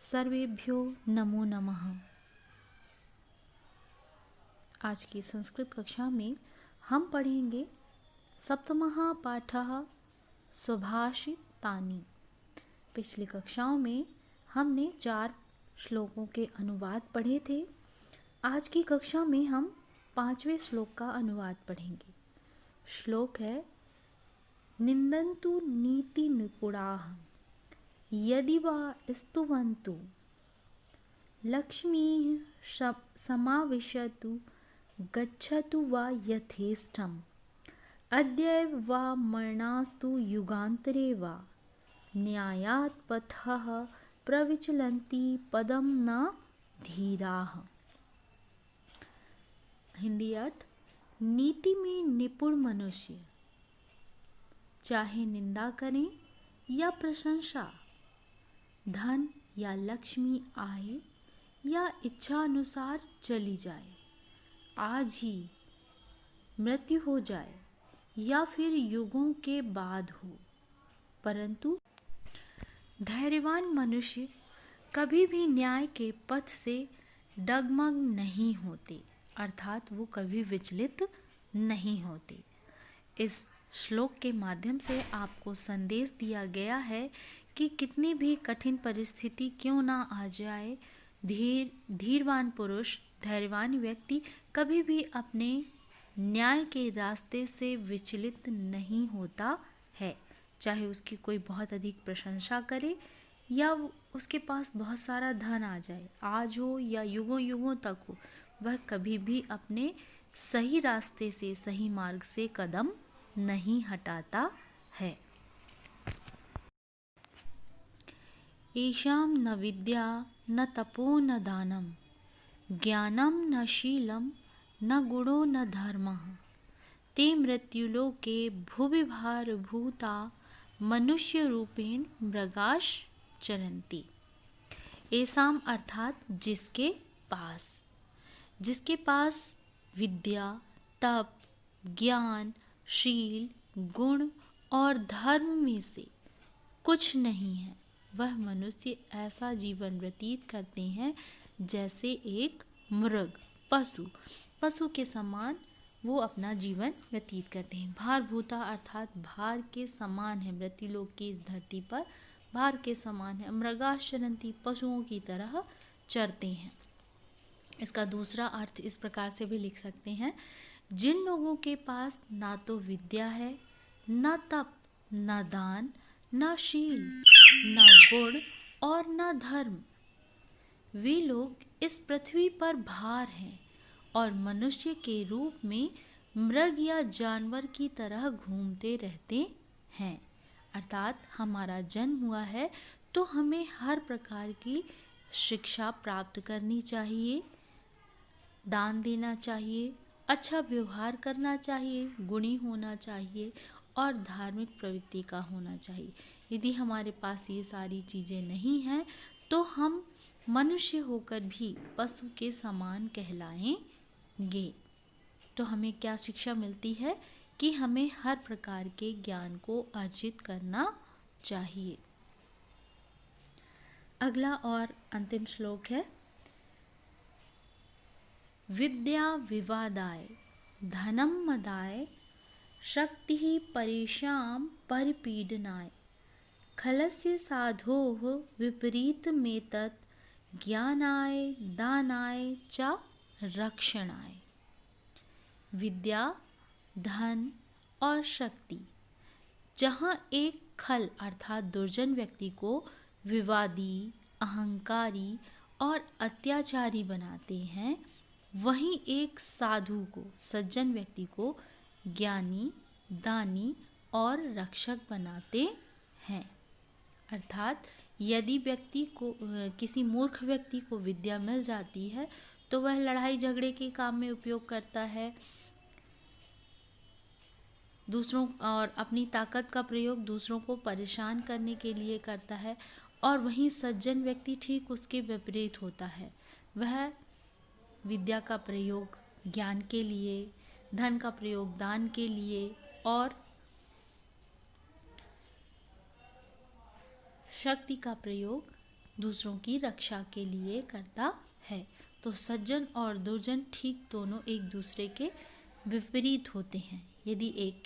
सर्वेभ्यो नमो नमः। आज की संस्कृत कक्षा में हम पढ़ेंगे सप्तमः पाठः सुभाषितानि। पिछली कक्षाओं में हमने 4 श्लोकों के अनुवाद पढ़े थे। आज की कक्षा में हम 5वें श्लोक का अनुवाद पढ़ेंगे। श्लोक है निंदन्तु नीति निपुणाः यदि वा स्तुवन्तु लक्ष्मीः समाविशतु गच्छतु वा यथेष्टम् अद्यैव वा मरणास्तु युगान्तरे वा न्यायात् पथः प्रविचलन्ति पदं न धीराः। हिंदी अर्थ, नीति में निपुण मनुष्य चाहे निंदा करें या प्रशंसा, धन या लक्ष्मी आए या इच्छा अनुसार चली जाए, आज ही मृत्यु हो जाए या फिर युगों के बाद हो, परंतु धैर्यवान मनुष्य कभी भी न्याय के पथ से डगमग नहीं होते, अर्थात वो कभी विचलित नहीं होते। इस श्लोक के माध्यम से आपको संदेश दिया गया है कि कितनी भी कठिन परिस्थिति क्यों ना आ जाए, धीरवान पुरुष, धैर्यवान व्यक्ति कभी भी अपने न्याय के रास्ते से विचलित नहीं होता है। चाहे उसकी कोई बहुत अधिक प्रशंसा करे या उसके पास बहुत सारा धन आ जाए, आज हो या युगों युगों तक हो, वह कभी भी अपने सही रास्ते से, सही मार्ग से कदम नहीं हटाता है। येषां न विद्या न तपो न दानं ज्ञानं न शीलं न गुणो न धर्मः ते मृत्युलोके भुवि भारभूता मनुष्य रूपेण मृगाश चरन्ति। येषां अर्थात जिसके पास विद्या, तप, ज्ञान, शील, गुण और धर्म में से कुछ नहीं है, वह मनुष्य ऐसा जीवन व्यतीत करते हैं जैसे एक मृग, पशु के समान वो अपना जीवन व्यतीत करते हैं। भारभूता अर्थात भार के समान है, मृत्युलोक की इस धरती पर भार के समान है। मृगाश्च चरन्ति, पशुओं की तरह चरते हैं। इसका दूसरा अर्थ इस प्रकार से भी लिख सकते हैं, जिन लोगों के पास ना तो विद्या है, न तप, न दान, न शील, न गुण और न धर्म, वे लोग इस पृथ्वी पर भार हैं और मनुष्य के रूप में मृग या जानवर की तरह घूमते रहते हैं। अर्थात हमारा जन्म हुआ है तो हमें हर प्रकार की शिक्षा प्राप्त करनी चाहिए, दान देना चाहिए, अच्छा व्यवहार करना चाहिए, गुणी होना चाहिए और धार्मिक प्रवृत्ति का होना चाहिए। यदि हमारे पास ये सारी चीज़ें नहीं हैं तो हम मनुष्य होकर भी पशु के समान कहलाएंगे। तो हमें क्या शिक्षा मिलती है कि हमें हर प्रकार के ज्ञान को अर्जित करना चाहिए। अगला और अंतिम श्लोक है विद्या विवादाय धनम मदाय शक्ति परेषां परिपीडनाय खलस्य साधोः विपरीतमेतत् ज्ञानाय दानाय च रक्षणाय। विद्या, धन और शक्ति जहाँ एक खल अर्थात दुर्जन व्यक्ति को विवादी, अहंकारी और अत्याचारी बनाते हैं, वहीं एक साधु को, सज्जन व्यक्ति को ज्ञानी, दानी और रक्षक बनाते हैं। अर्थात यदि व्यक्ति को, किसी मूर्ख व्यक्ति को विद्या मिल जाती है तो वह लड़ाई झगड़े के काम में उपयोग करता है, दूसरों और अपनी ताकत का प्रयोग दूसरों को परेशान करने के लिए करता है। और वहीं सज्जन व्यक्ति ठीक उसके विपरीत होता है, वह विद्या का प्रयोग ज्ञान के लिए, धन का प्रयोग दान के लिए और शक्ति का प्रयोग दूसरों की रक्षा के लिए करता है। तो सज्जन और दुर्जन ठीक दोनों एक दूसरे के विपरीत होते हैं। यदि एक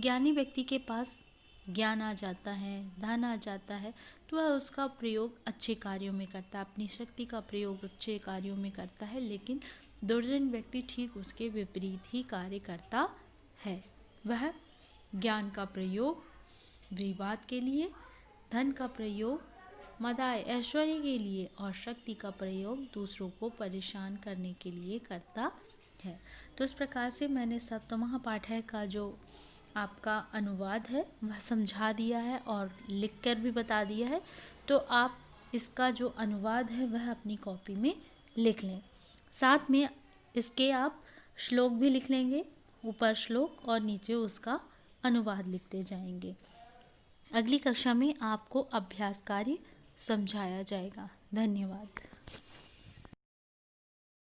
ज्ञानी व्यक्ति के पास ज्ञान आ जाता है, धन आ जाता है, तो वह उसका प्रयोग अच्छे कार्यों में करता है, अपनी शक्ति का प्रयोग अच्छे कार्यों में करता है। लेकिन दुर्जन व्यक्ति ठीक उसके विपरीत ही कार्य करता है। वह ज्ञान का प्रयोग विवाद के लिए, धन का प्रयोग मदाय ऐश्वर्य के लिए और शक्ति का प्रयोग दूसरों को परेशान करने के लिए करता है। तो इस प्रकार से मैंने सप्तमहापाठ्य का जो आपका अनुवाद है वह समझा दिया है और लिखकर भी बता दिया है। तो आप इसका जो अनुवाद है वह अपनी कॉपी में लिख लें। साथ में इसके आप श्लोक भी लिख लेंगे, ऊपर श्लोक और नीचे उसका अनुवाद लिखते जाएंगे। अगली कक्षा में आपको अभ्यास कार्य समझाया जाएगा। धन्यवाद।